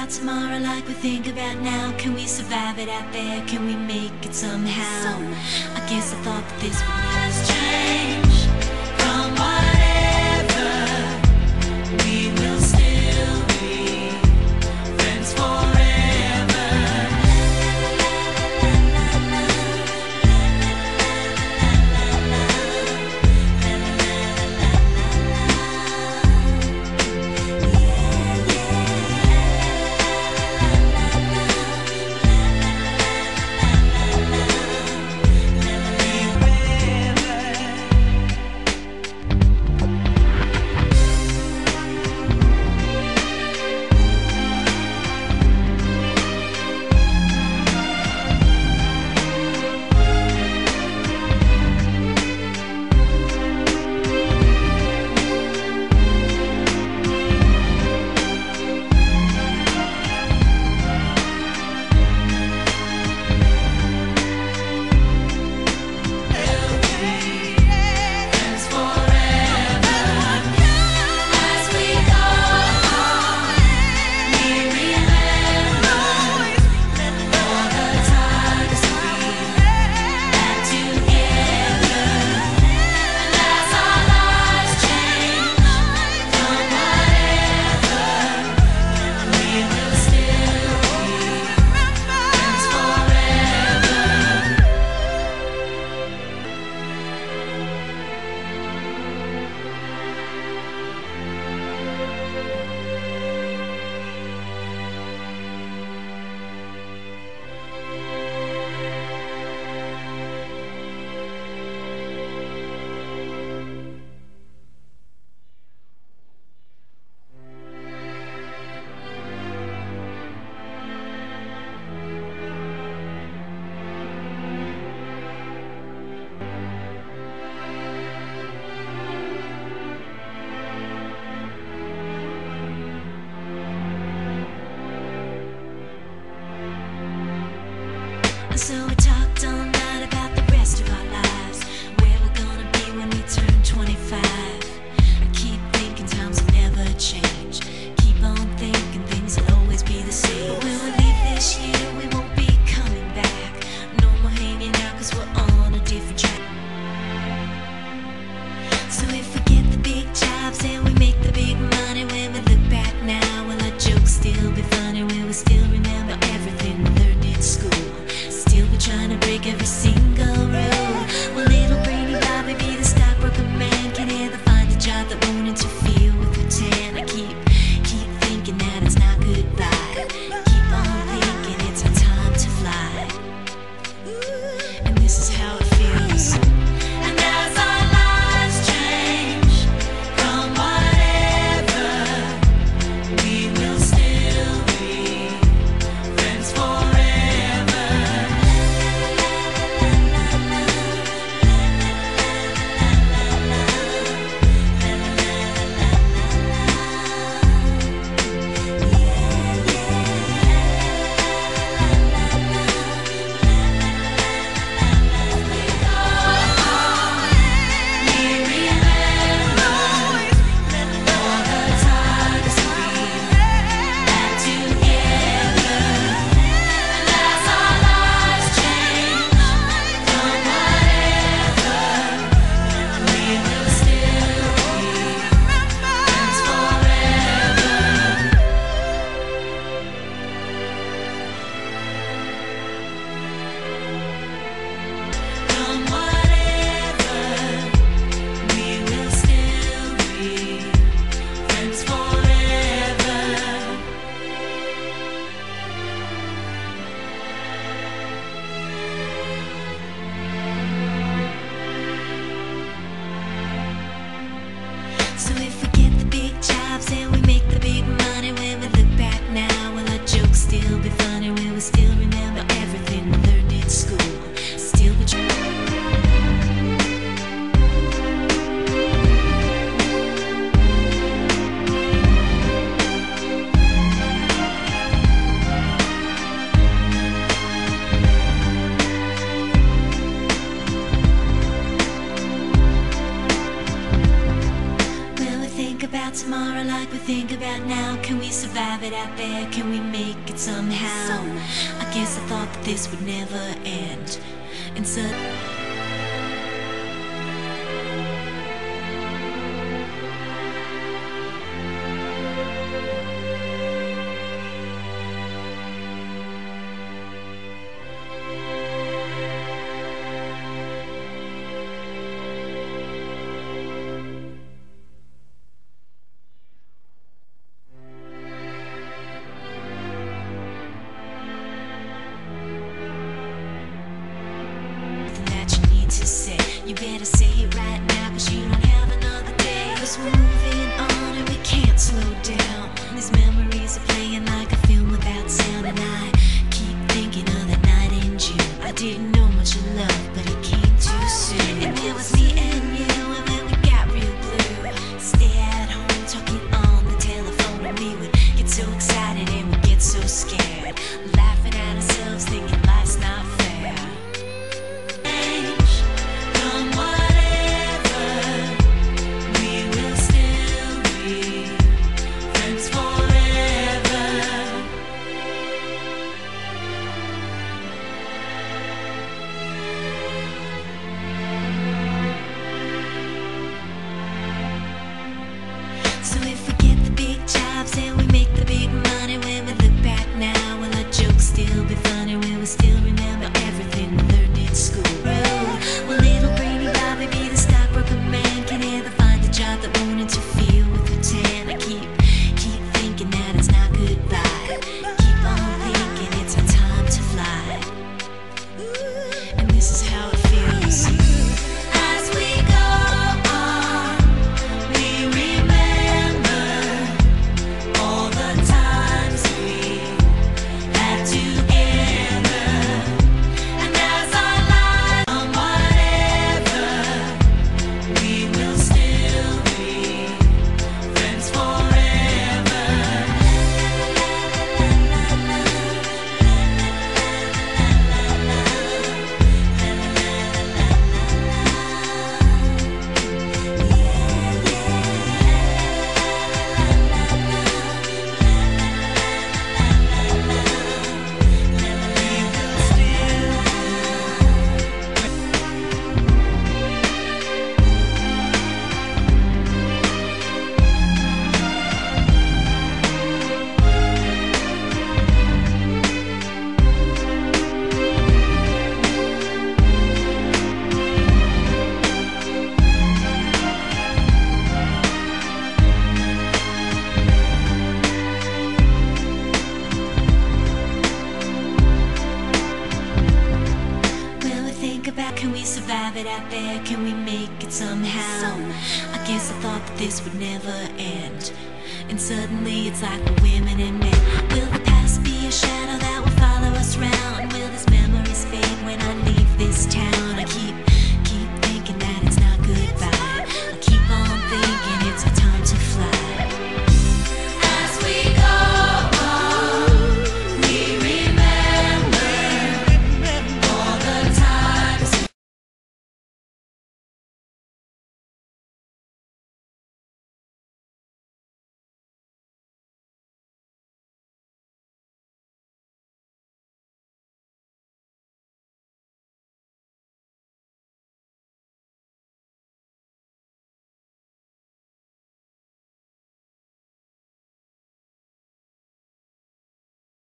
about tomorrow like we think about now. Can we survive it out there? Can we make it somehow? I guess I thought that this would never change. From whatever, we will still be friends forever. So we talked all night about the rest of our lives, where we're gonna be when we turn 25. I keep thinking times will never change. Keep on thinking things will always be the same. But when we leave this year, we won't be coming back. No more hanging out, cause we're on a different track. So if we get the big jobs and we make the big money, when we look back now, will our jokes still be funny? Will we still remember everything we learned in school? We're trying to break every single rule. Will little brainy Bobby be the stockbroker man? Can he ever find a job that won't interfere with pretend? I keep thinking that it's not goodbye. Keep on thinking it's our time to fly. And this is how it feels. And as our lives change from whatever, we will still be friends forever. So if we get the big jobs and we make the big money, when we look back now, will our jokes still be funny? Will we still remember everything we learned in school? Still be true. About tomorrow. tomorrow like we think about now? Can we survive it out there? Can we make it somehow? I guess I thought that this would never end, and to say, you better say it right now, cause you don't have another day. Cause we're moving on and we can't slow down. These memories are playing like a film without sound, and I keep thinking of that night in June. I didn't know much of love, but it came too soon. And there was me and you, and then we got real blue. Stay at home talking on the telephone, and we would get so excited and we'd get so scared, laughing at ourselves thinking life's not fair. So if we get the big jobs and we make the big money, when we look back now, will our jokes still be funny? Will we still remember everything we learned in school? Will little brainy Bobby be the stockbroker man? Can he ever find a job that won't interfere with her tan? I keep thinking that it's not goodbye. Keep on thinking it's our time to fly. And this is how it feels. As we go on, we remember all the times we had together. And as our lives on whatever, we will still be friends forever. Can we survive it out there? Can we make it somehow? I guess I thought that this would never end, and suddenly it's like we're women and men.